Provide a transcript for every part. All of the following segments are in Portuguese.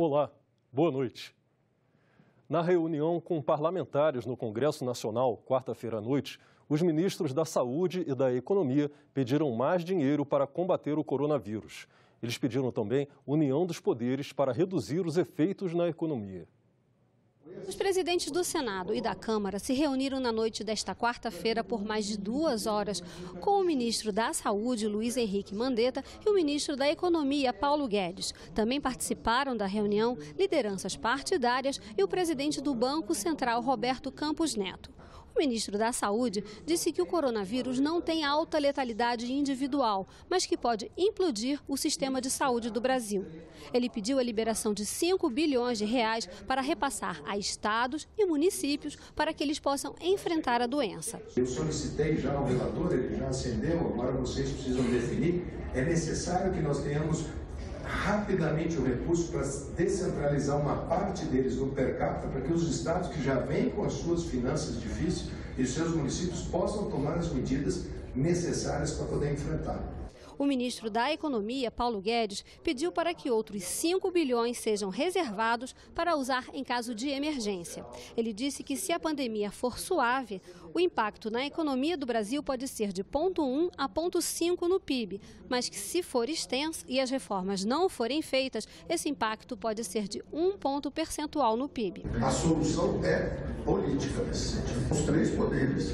Olá, boa noite. Na reunião com parlamentares no Congresso Nacional, quarta-feira à noite, os ministros da Saúde e da Economia pediram mais dinheiro para combater o coronavírus. Eles pediram também união dos poderes para reduzir os efeitos na economia. Os presidentes do Senado e da Câmara se reuniram na noite desta quarta-feira por mais de 2 horas com o ministro da Saúde, Luiz Henrique Mandetta, e o ministro da Economia, Paulo Guedes. Também participaram da reunião lideranças partidárias e o presidente do Banco Central, Roberto Campos Neto. O ministro da Saúde disse que o coronavírus não tem alta letalidade individual, mas que pode implodir o sistema de saúde do Brasil. Ele pediu a liberação de 5 bilhões de reais para repassar a estados e municípios para que eles possam enfrentar a doença. Eu solicitei já ao relator, ele já acendeu, agora vocês precisam definir. É necessário que nós tenhamos rapidamente o recurso para descentralizar uma parte deles no per capita, para que os estados que já vêm com as suas finanças difíceis e seus municípios possam tomar as medidas necessárias para poder enfrentar. O ministro da Economia, Paulo Guedes, pediu para que outros 5 bilhões sejam reservados para usar em caso de emergência. Ele disse que se a pandemia for suave, o impacto na economia do Brasil pode ser de 0,1 a 0,5 no PIB, mas que se for extenso e as reformas não forem feitas, esse impacto pode ser de 1 ponto percentual no PIB. A solução é política nesse sentido. Os 3 poderes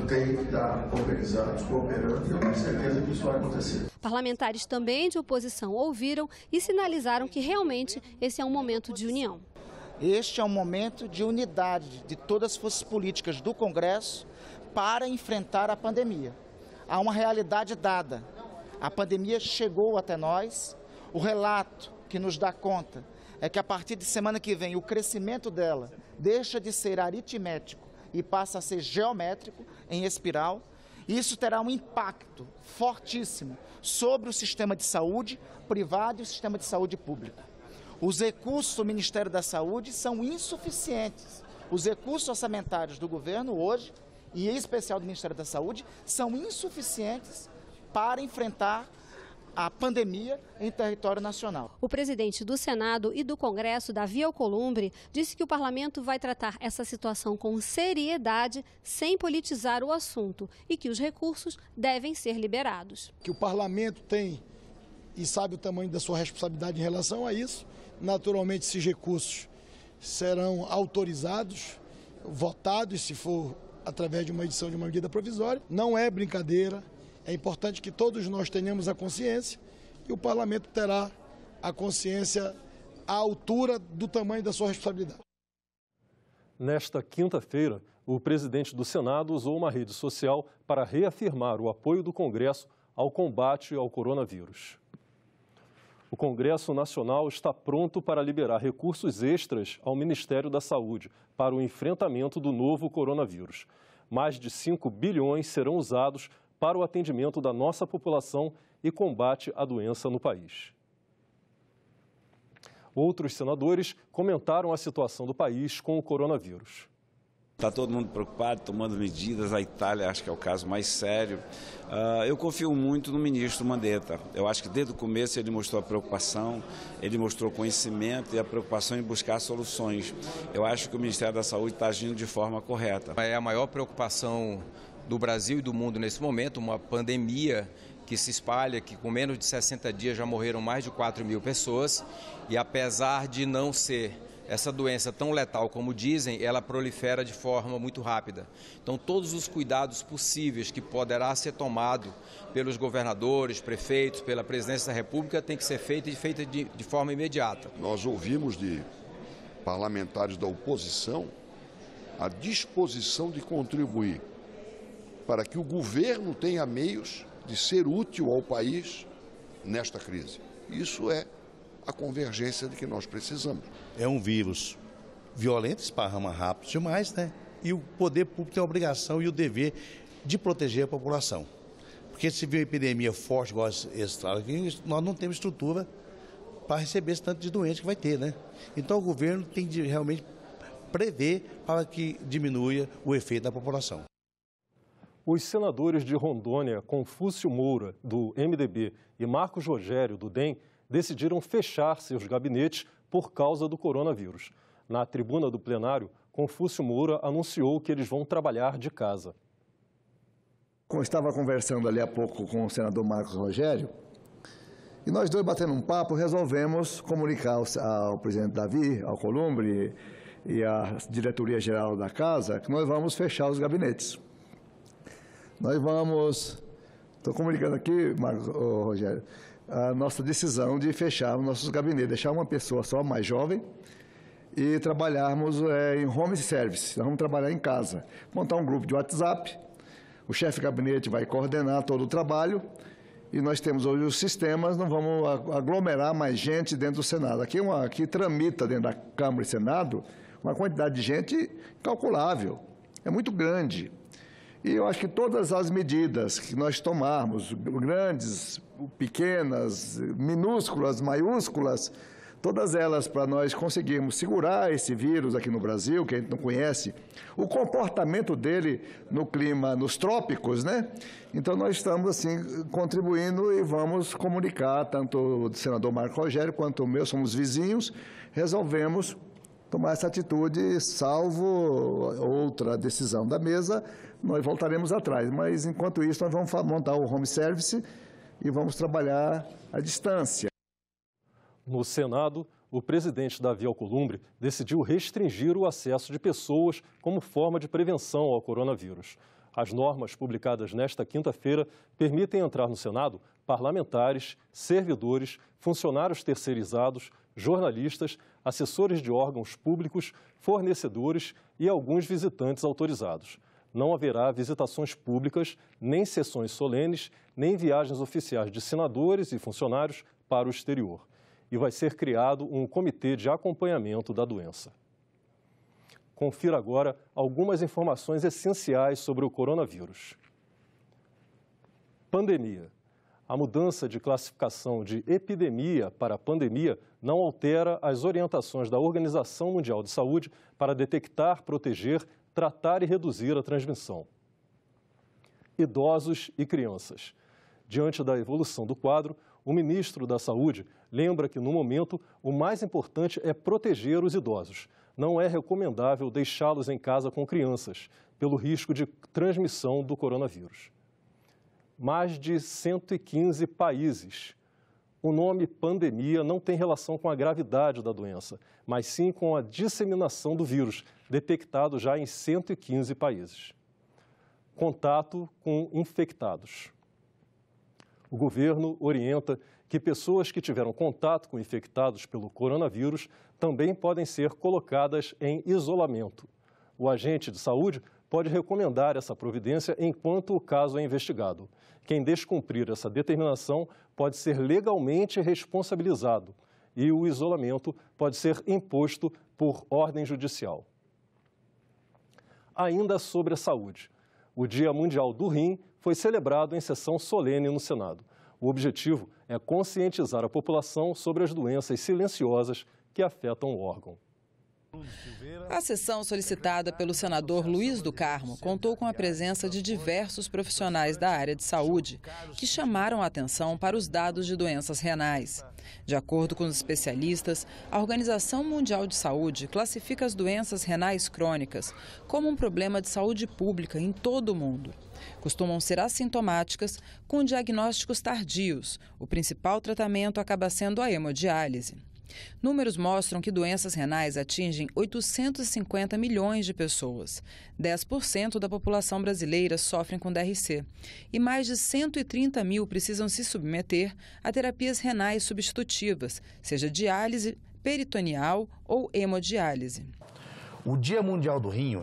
têm que estar organizados, cooperando, e eu tenho certeza que isso vai acontecer. Parlamentares também de oposição ouviram e sinalizaram que realmente esse é um momento de união. Este é um momento de unidade de todas as forças políticas do Congresso para enfrentar a pandemia. Há uma realidade dada. A pandemia chegou até nós. O relato que nos dá conta é que a partir de semana que vem o crescimento dela deixa de ser aritmético e passa a ser geométrico, em espiral. Isso terá um impacto fortíssimo sobre o sistema de saúde privado e o sistema de saúde público. Os recursos do Ministério da Saúde são insuficientes. Os recursos orçamentários do governo hoje, e em especial do Ministério da Saúde, são insuficientes para enfrentar a pandemia em território nacional. O presidente do Senado e do Congresso, Davi Alcolumbre, disse que o parlamento vai tratar essa situação com seriedade, sem politizar o assunto, e que os recursos devem ser liberados. Que o parlamento tem e sabe o tamanho da sua responsabilidade em relação a isso. Naturalmente, esses recursos serão autorizados, votados, se for através de uma edição de uma medida provisória. Não é brincadeira. É importante que todos nós tenhamos a consciência e o parlamento terá a consciência à altura do tamanho da sua responsabilidade. Nesta quinta-feira, o presidente do Senado usou uma rede social para reafirmar o apoio do Congresso ao combate ao coronavírus. O Congresso Nacional está pronto para liberar recursos extras ao Ministério da Saúde para o enfrentamento do novo coronavírus. Mais de 5 bilhões serão usados para o atendimento da nossa população e combate à doença no país. Outros senadores comentaram a situação do país com o coronavírus. Está todo mundo preocupado, tomando medidas. A Itália acho que é o caso mais sério. Eu confio muito no ministro Mandetta. Eu acho que desde o começo ele mostrou a preocupação, ele mostrou conhecimento e a preocupação em buscar soluções. Eu acho que o Ministério da Saúde está agindo de forma correta. É a maior preocupação do Brasil e do mundo nesse momento, uma pandemia que se espalha, que com menos de 60 dias já morreram mais de 4 mil pessoas e apesar de não ser essa doença tão letal como dizem, ela prolifera de forma muito rápida. Então todos os cuidados possíveis que poderá ser tomado pelos governadores, prefeitos, pela presidência da República tem que ser feito e feita de forma imediata. Nós ouvimos de parlamentares da oposição a disposição de contribuir para que o governo tenha meios de ser útil ao país nesta crise. Isso é a convergência de que nós precisamos. É um vírus violento, esparrama rápido demais, né? E o poder público tem a obrigação e o dever de proteger a população. Porque se vir uma epidemia forte, igual esse, nós não temos estrutura para receber esse tanto de doente que vai ter, né? Então o governo tem de realmente prever para que diminua o efeito da população. Os senadores de Rondônia, Confúcio Moura, do MDB, e Marcos Rogério, do DEM, decidiram fechar seus gabinetes por causa do coronavírus. Na tribuna do plenário, Confúcio Moura anunciou que eles vão trabalhar de casa. Eu estava conversando ali há pouco com o senador Marcos Rogério, e nós dois batendo um papo, resolvemos comunicar ao presidente Davi, ao Alcolumbre e à diretoria-geral da casa que nós vamos fechar os gabinetes. Nós vamos, estou comunicando aqui, Marcos Rogério, a nossa decisão de fechar os nossos gabinetes, deixar uma pessoa só, mais jovem, e trabalharmos em home service. Nós vamos trabalhar em casa, montar um grupo de WhatsApp, o chefe de gabinete vai coordenar todo o trabalho, e nós temos hoje os sistemas, não vamos aglomerar mais gente dentro do Senado. Aqui tramita dentro da Câmara e Senado uma quantidade de gente incalculável, é muito grande. E eu acho que todas as medidas que nós tomarmos, grandes, pequenas, minúsculas, maiúsculas, todas elas para nós conseguirmos segurar esse vírus aqui no Brasil, que a gente não conhece, o comportamento dele no clima, nos trópicos, né? Então nós estamos assim contribuindo e vamos comunicar, tanto o senador Marco Rogério quanto o meu, somos vizinhos, resolvemos tomar essa atitude, salvo outra decisão da mesa, nós voltaremos atrás. Mas enquanto isso nós vamos montar o home service e vamos trabalhar à distância. No Senado, o presidente Davi Alcolumbre decidiu restringir o acesso de pessoas como forma de prevenção ao coronavírus. As normas publicadas nesta quinta-feira permitem entrar no Senado parlamentares, servidores, funcionários terceirizados, jornalistas, assessores de órgãos públicos, fornecedores e alguns visitantes autorizados. Não haverá visitações públicas, nem sessões solenes, nem viagens oficiais de senadores e funcionários para o exterior. E vai ser criado um comitê de acompanhamento da doença. Confira agora algumas informações essenciais sobre o coronavírus. Pandemia. A mudança de classificação de epidemia para pandemia não altera as orientações da Organização Mundial de Saúde para detectar, proteger, tratar e reduzir a transmissão. Idosos e crianças. Diante da evolução do quadro, o ministro da Saúde lembra que, no momento, o mais importante é proteger os idosos. Não é recomendável deixá-los em casa com crianças, pelo risco de transmissão do coronavírus. Mais de 115 países. O nome pandemia não tem relação com a gravidade da doença, mas sim com a disseminação do vírus, detectado já em 115 países. Contato com infectados. O governo orienta que pessoas que tiveram contato com infectados pelo coronavírus também podem ser colocadas em isolamento. O agente de saúde pode recomendar essa providência enquanto o caso é investigado. Quem descumprir essa determinação pode ser legalmente responsabilizado e o isolamento pode ser imposto por ordem judicial. Ainda sobre a saúde. O Dia Mundial do Rim foi celebrado em sessão solene no Senado. O objetivo é conscientizar a população sobre as doenças silenciosas que afetam o órgão. A sessão solicitada pelo senador Luiz do Carmo contou com a presença de diversos profissionais da área de saúde que chamaram a atenção para os dados de doenças renais. De acordo com os especialistas, a Organização Mundial de Saúde classifica as doenças renais crônicas como um problema de saúde pública em todo o mundo. Costumam ser assintomáticas, com diagnósticos tardios. O principal tratamento acaba sendo a hemodiálise. Números mostram que doenças renais atingem 850 milhões de pessoas. 10% da população brasileira sofrem com DRC. E mais de 130 mil precisam se submeter a terapias renais substitutivas, seja diálise peritoneal ou hemodiálise. O Dia Mundial do Rim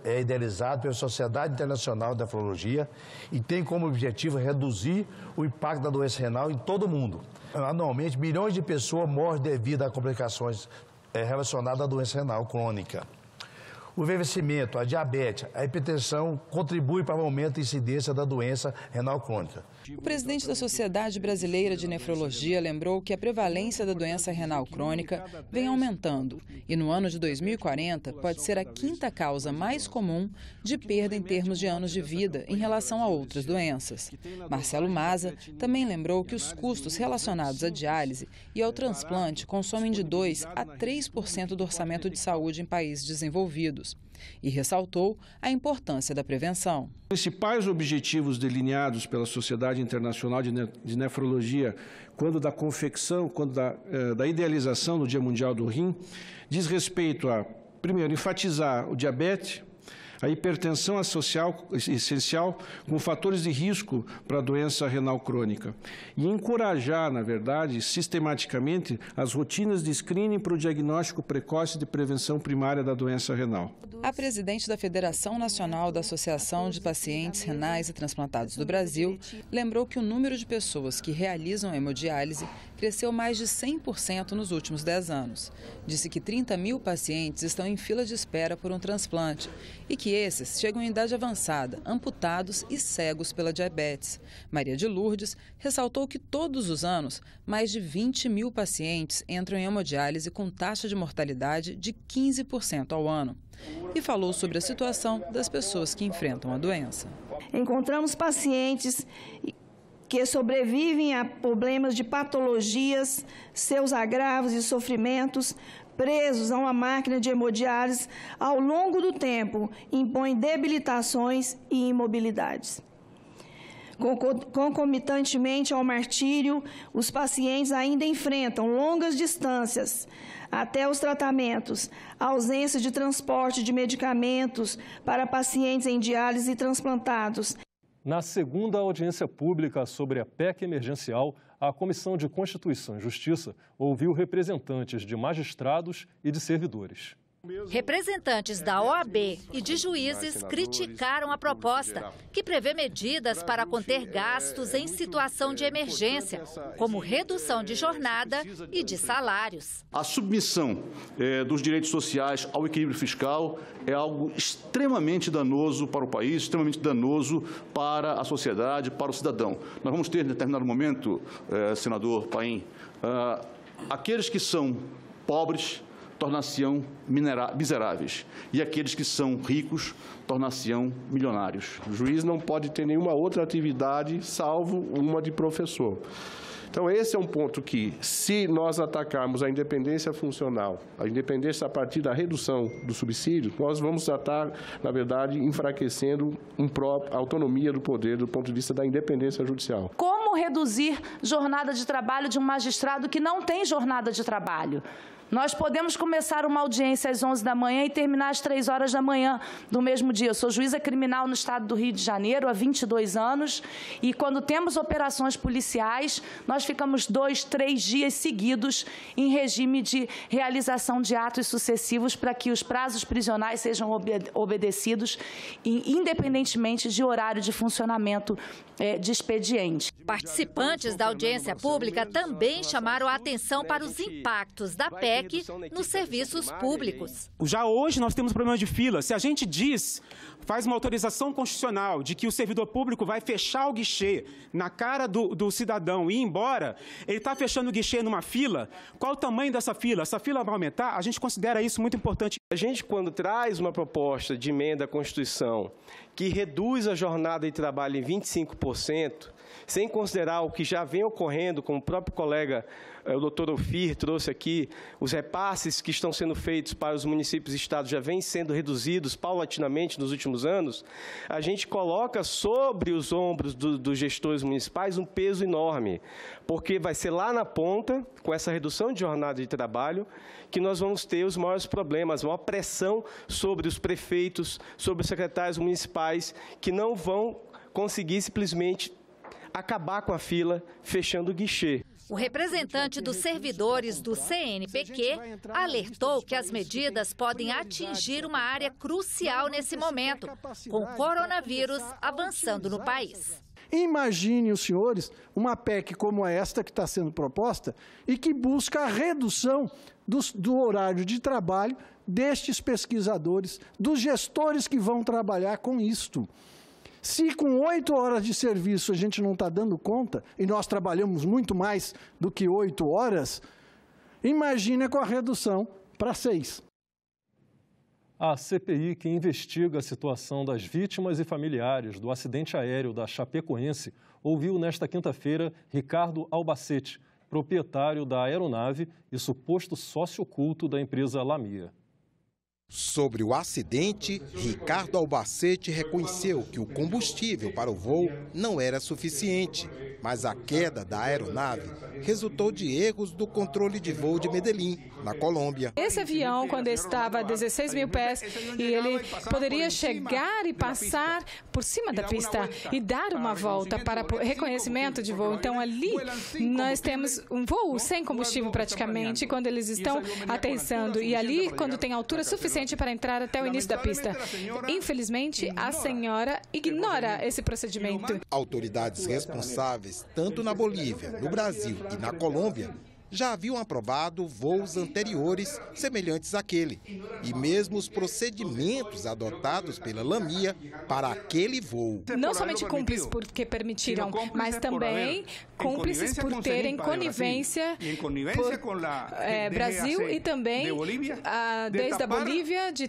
é idealizado pela Sociedade Internacional de Nefrologia e tem como objetivo reduzir o impacto da doença renal em todo o mundo. Anualmente, milhões de pessoas morrem devido a complicações relacionadas à doença renal crônica. O envelhecimento, a diabetes, a hipertensão contribuem para o aumento da incidência da doença renal crônica. O presidente da Sociedade Brasileira de Nefrologia lembrou que a prevalência da doença renal crônica vem aumentando e no ano de 2040 pode ser a quinta causa mais comum de perda em termos de anos de vida em relação a outras doenças. Marcelo Maza também lembrou que os custos relacionados à diálise e ao transplante consomem de 2 a 3% do orçamento de saúde em países desenvolvidos. E ressaltou a importância da prevenção. Os principais objetivos delineados pela Sociedade Internacional de Nefrologia, quando da confecção, quando da idealização do Dia Mundial do Rim, diz respeito a, primeiro, enfatizar o diabetes, a hipertensão essencial com fatores de risco para a doença renal crônica e encorajar, na verdade, sistematicamente as rotinas de screening para o diagnóstico precoce de prevenção primária da doença renal. A presidente da Federação Nacional da Associação de Pacientes Renais e Transplantados do Brasil lembrou que o número de pessoas que realizam hemodiálise cresceu mais de 100% nos últimos 10 anos. Disse que 30 mil pacientes estão em fila de espera por um transplante e que esses chegam em idade avançada, amputados e cegos pela diabetes. Maria de Lourdes ressaltou que todos os anos, mais de 20 mil pacientes entram em hemodiálise com taxa de mortalidade de 15% ao ano. E falou sobre a situação das pessoas que enfrentam a doença. Encontramos pacientes que sobrevivem a problemas de patologias, seus agravos e sofrimentos, presos a uma máquina de hemodiálise ao longo do tempo, impõem debilitações e imobilidades. Concomitantemente ao martírio, os pacientes ainda enfrentam longas distâncias até os tratamentos, a ausência de transporte de medicamentos para pacientes em diálise e transplantados. Na segunda audiência pública sobre a PEC emergencial, a Comissão de Constituição e Justiça ouviu representantes de magistrados e de servidores. Representantes da OAB e de juízes criticaram a proposta, que prevê medidas para conter gastos em situação de emergência, como redução de jornada e de salários. A submissão dos direitos sociais ao equilíbrio fiscal é algo extremamente danoso para o país, extremamente danoso para a sociedade, para o cidadão. Nós vamos ter, em determinado momento, senador Paim, aqueles que são pobres tornar-se-ão miseráveis, e aqueles que são ricos tornar-se-ão milionários. O juiz não pode ter nenhuma outra atividade salvo uma de professor. Então, esse é um ponto que, se nós atacarmos a independência funcional, a independência a partir da redução do subsídio, nós vamos estar, na verdade, enfraquecendo a autonomia do poder do ponto de vista da independência judicial. Como reduzir jornada de trabalho de um magistrado que não tem jornada de trabalho? Nós podemos começar uma audiência às 11 da manhã e terminar às 3 horas da manhã do mesmo dia. Eu sou juíza criminal no estado do Rio de Janeiro há 22 anos e quando temos operações policiais, nós ficamos 2, 3 dias seguidos em regime de realização de atos sucessivos para que os prazos prisionais sejam obedecidos, independentemente de horário de funcionamento de expediente. Participantes da audiência pública também chamaram a atenção para os impactos da PEC nos serviços públicos. Já hoje nós temos problema de fila. Se a gente faz uma autorização constitucional de que o servidor público vai fechar o guichê na cara do cidadão e ir embora, ele está fechando o guichê numa fila, qual o tamanho dessa fila? Essa fila vai aumentar? A gente considera isso muito importante. A gente, quando traz uma proposta de emenda à Constituição que reduz a jornada de trabalho em 25%, sem considerar o que já vem ocorrendo, como o próprio colega, o doutor Ofir, trouxe aqui, os repasses que estão sendo feitos para os municípios e estados já vêm sendo reduzidos paulatinamente nos últimos anos, a gente coloca sobre os ombros dos gestores municipais um peso enorme, porque vai ser lá na ponta, com essa redução de jornada de trabalho, que nós vamos ter os maiores problemas, uma pressão sobre os prefeitos, sobre os secretários municipais, que não vão conseguir simplesmente acabar com a fila, fechando o guichê. O representante dos servidores do CNPq alertou que as medidas podem atingir uma área crucial nesse momento, com o coronavírus avançando no país. Imaginem os senhores uma PEC como esta que está sendo proposta e que busca a redução do horário de trabalho destes pesquisadores, dos gestores que vão trabalhar com isto. Se com 8 horas de serviço a gente não está dando conta, e nós trabalhamos muito mais do que 8 horas, imagine com a redução para 6. A CPI, que investiga a situação das vítimas e familiares do acidente aéreo da Chapecoense, ouviu nesta quinta-feira Ricardo Albacete, proprietário da aeronave e suposto sócio oculto da empresa Lamia. Sobre o acidente, Ricardo Albacete reconheceu que o combustível para o voo não era suficiente, mas a queda da aeronave resultou de erros do controle de voo de Medellín, na Colômbia. Esse avião, quando estava a 16 mil pés, e ele poderia chegar e passar por cima da pista e dar uma volta para reconhecimento de voo. Então, ali, nós temos um voo sem combustível praticamente, quando eles estão aterrissando. E ali, quando tem altura suficiente para entrar até o início da pista. Infelizmente, a senhora ignora esse procedimento. Autoridades responsáveis, tanto na Bolívia, no Brasil e na Colômbia, já haviam aprovado voos anteriores semelhantes àquele. E mesmo os procedimentos adotados pela Lamia para aquele voo. Não somente cúmplices porque permitiram, mas também cúmplices por terem conivência por Brasil e também desde a Bolívia, de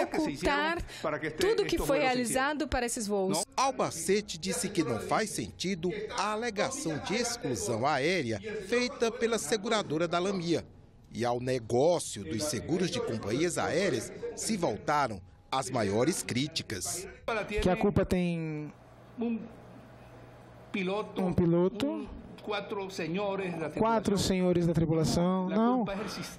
ocultar tudo que foi realizado para esses voos. Albacete disse que não faz sentido a alegação de exclusão aérea feita pela seguradora da Lamia. E ao negócio dos seguros de companhias aéreas se voltaram as maiores críticas. Que a culpa tem um piloto, 4 senhores da tripulação. Não,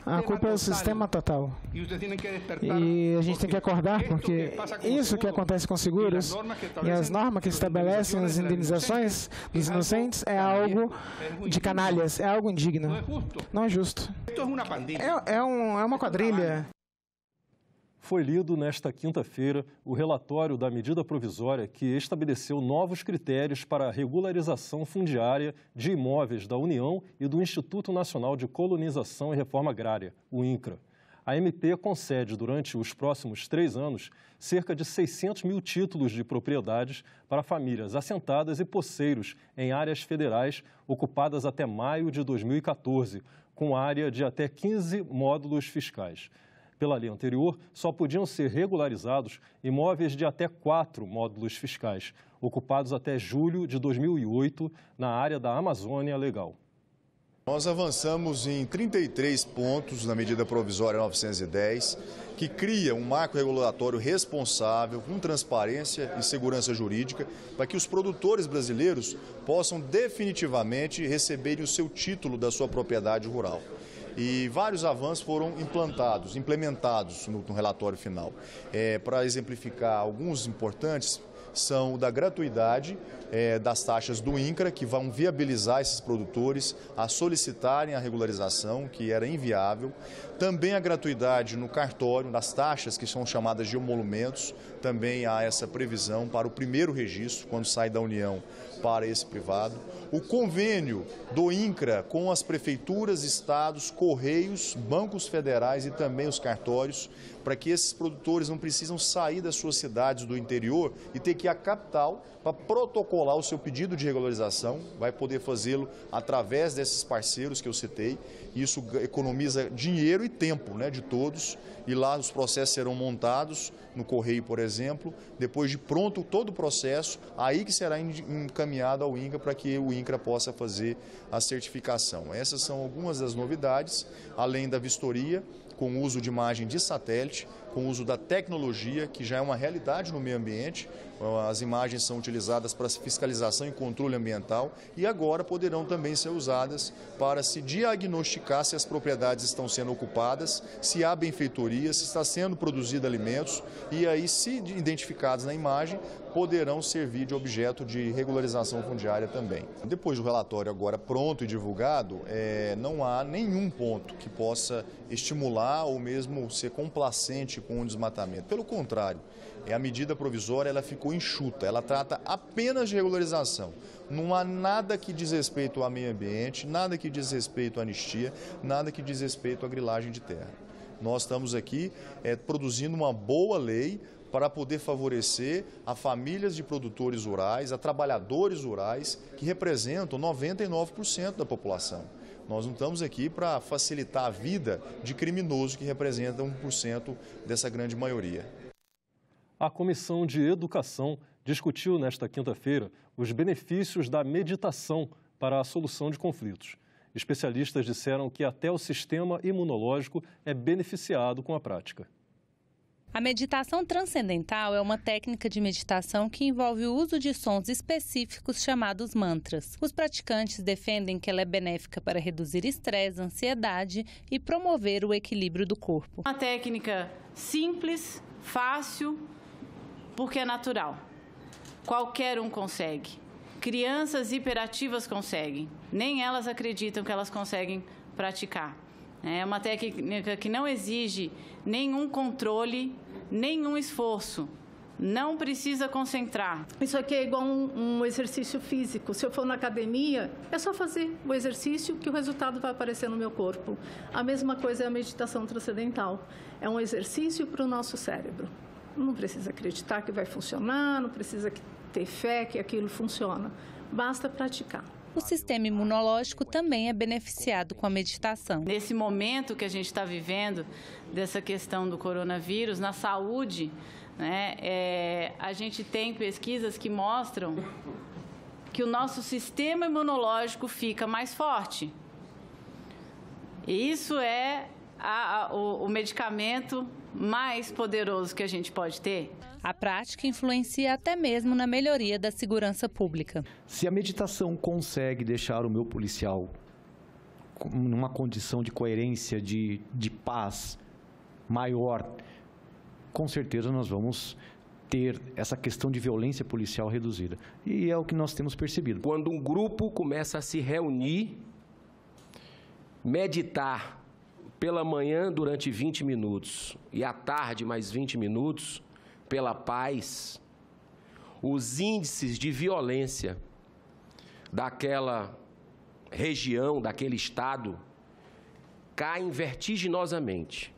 a culpa é o sistema total. E a gente tem que acordar, porque isso que acontece com seguros e as normas que estabelecem as indenizações dos inocentes é algo de canalhas, é algo indigno. Não é justo. É uma quadrilha. Foi lido nesta quinta-feira o relatório da medida provisória que estabeleceu novos critérios para a regularização fundiária de imóveis da União e do Instituto Nacional de Colonização e Reforma Agrária, o INCRA. A MP concede, durante os próximos 3 anos, cerca de 600 mil títulos de propriedades para famílias assentadas e poceiros em áreas federais ocupadas até maio de 2014, com área de até 15 módulos fiscais. Pela lei anterior, só podiam ser regularizados imóveis de até 4 módulos fiscais, ocupados até julho de 2008 na área da Amazônia Legal. Nós avançamos em 33 pontos na medida provisória 910, que cria um marco regulatório responsável, com transparência e segurança jurídica, para que os produtores brasileiros possam definitivamente receberem o seu título da sua propriedade rural. E vários avanços foram implementados no relatório final. Para exemplificar alguns importantes, são o da gratuidade das taxas do INCRA, que vão viabilizar esses produtores a solicitarem a regularização, que era inviável. Também a gratuidade no cartório, das taxas que são chamadas de emolumentos, também há essa previsão para o primeiro registro, quando sai da União para esse privado. O convênio do INCRA com as prefeituras, estados, correios, bancos federais e também os cartórios, para que esses produtores não precisam sair das suas cidades do interior e ter que ir à capital para protocolar o seu pedido de regularização. Vai poder fazê-lo através desses parceiros que eu citei. Isso economiza dinheiro e tempo, né, de todos. E lá os processos serão montados no correio, por exemplo. Depois de pronto todo o processo, aí que será encaminhado ao INCRA para que o INCRA possa fazer a certificação. Essas são algumas das novidades, além da vistoria, com o uso de imagem de satélite, com o uso da tecnologia, que já é uma realidade no meio ambiente. As imagens são utilizadas para fiscalização e controle ambiental e agora poderão também ser usadas para se diagnosticar se as propriedades estão sendo ocupadas, se há benfeitoria, se está sendo produzido alimentos e aí, se identificados na imagem, poderão servir de objeto de regularização fundiária também. Depois do relatório agora pronto e divulgado, não há nenhum ponto que possa estimular ou mesmo ser complacente com o desmatamento. Pelo contrário, a medida provisória ela ficou enxuta, ela trata apenas de regularização. Não há nada que diz respeito ao meio ambiente, nada que diz respeito à anistia, nada que diz respeito à grilagem de terra. Nós estamos aqui produzindo uma boa lei para poder favorecer a famílias de produtores rurais, a trabalhadores rurais, que representam 99% da população. Nós não estamos aqui para facilitar a vida de criminosos que representam 1% dessa grande maioria. A Comissão de Educação discutiu nesta quinta-feira os benefícios da meditação para a solução de conflitos. Especialistas disseram que até o sistema imunológico é beneficiado com a prática. A meditação transcendental é uma técnica de meditação que envolve o uso de sons específicos chamados mantras. Os praticantes defendem que ela é benéfica para reduzir estresse, ansiedade e promover o equilíbrio do corpo. Uma técnica simples, fácil, porque é natural. Qualquer um consegue. Crianças hiperativas conseguem. Nem elas acreditam que elas conseguem praticar. É uma técnica que não exige nenhum controle, nenhum esforço. Não precisa concentrar. Isso aqui é igual um exercício físico. Se eu for na academia, é só fazer o exercício que o resultado vai aparecer no meu corpo. A mesma coisa é a meditação transcendental. É um exercício para o nosso cérebro. Não precisa acreditar que vai funcionar, não precisa ter fé que aquilo funciona. Basta praticar. O sistema imunológico também é beneficiado com a meditação. Nesse momento que a gente está vivendo, dessa questão do coronavírus, na saúde, a gente tem pesquisas que mostram que o nosso sistema imunológico fica mais forte. E isso é o medicamento mais poderoso que a gente pode ter. A prática influencia até mesmo na melhoria da segurança pública. Se a meditação consegue deixar o meu policial numa condição de coerência, de paz maior, com certeza nós vamos ter essa questão de violência policial reduzida. E é o que nós temos percebido. Quando um grupo começa a se reunir, meditar pela manhã durante 20 minutos e à tarde mais 20 minutos, pela paz, os índices de violência daquela região, daquele estado, caem vertiginosamente.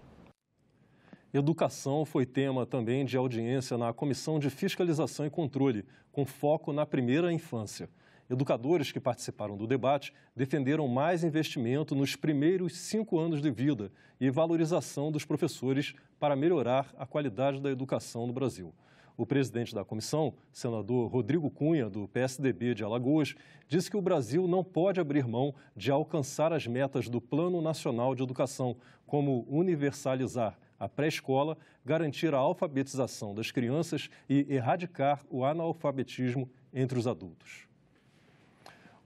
Educação foi tema também de audiência na Comissão de Fiscalização e Controle, com foco na primeira infância. Educadores que participaram do debate defenderam mais investimento nos primeiros 5 anos de vida e valorização dos professores para melhorar a qualidade da educação no Brasil. O presidente da comissão, senador Rodrigo Cunha, do PSDB de Alagoas, disse que o Brasil não pode abrir mão de alcançar as metas do Plano Nacional de Educação, como universalizar a pré-escola, garantir a alfabetização das crianças e erradicar o analfabetismo entre os adultos.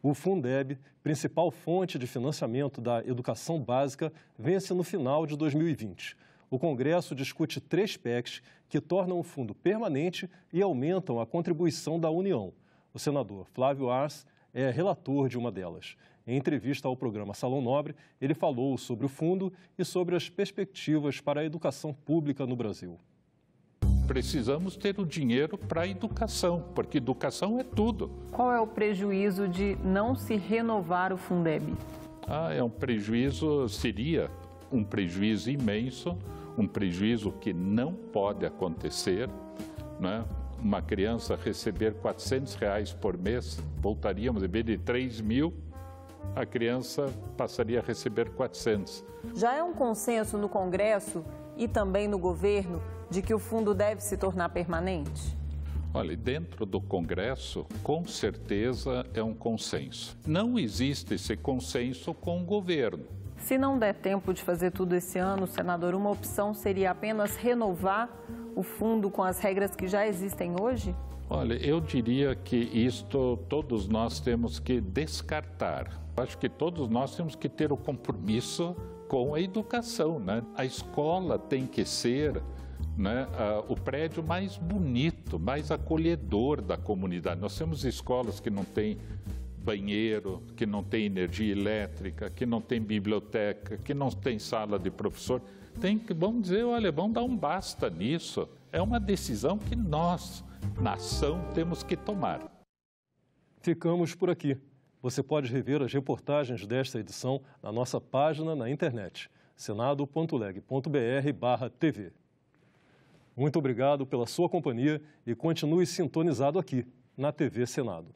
O Fundeb, principal fonte de financiamento da educação básica, vence no final de 2020. O Congresso discute 3 PECs que tornam o fundo permanente e aumentam a contribuição da União. O senador Flávio Arce é relator de uma delas. Em entrevista ao programa Salão Nobre, ele falou sobre o fundo e sobre as perspectivas para a educação pública no Brasil. Precisamos ter o dinheiro para a educação, porque educação é tudo. Qual é o prejuízo de não se renovar o Fundeb? Seria um prejuízo imenso, um prejuízo que não pode acontecer, né? Uma criança receber R$400 por mês, voltaríamos, em vez de 3 mil, a criança passaria a receber 400. Já é um consenso no Congresso e também no governo de que o fundo deve se tornar permanente? Olha, dentro do Congresso, com certeza é um consenso. Não existe esse consenso com o governo. Se não der tempo de fazer tudo esse ano, senador, uma opção seria apenas renovar o fundo com as regras que já existem hoje? Olha, eu diria que isto todos nós temos que descartar. Acho que todos nós temos que ter o compromisso com a educação, né? A escola tem que ser, né, o prédio mais bonito, mais acolhedor da comunidade. Nós temos escolas que não têm banheiro, que não tem energia elétrica, que não tem biblioteca, que não tem sala de professor. vamos dizer, olha, vamos dar um basta nisso. É uma decisão que nós, nação, temos que tomar. Ficamos por aqui. Você pode rever as reportagens desta edição na nossa página na internet, senado.leg.br/tv. Muito obrigado pela sua companhia e continue sintonizado aqui, na TV Senado.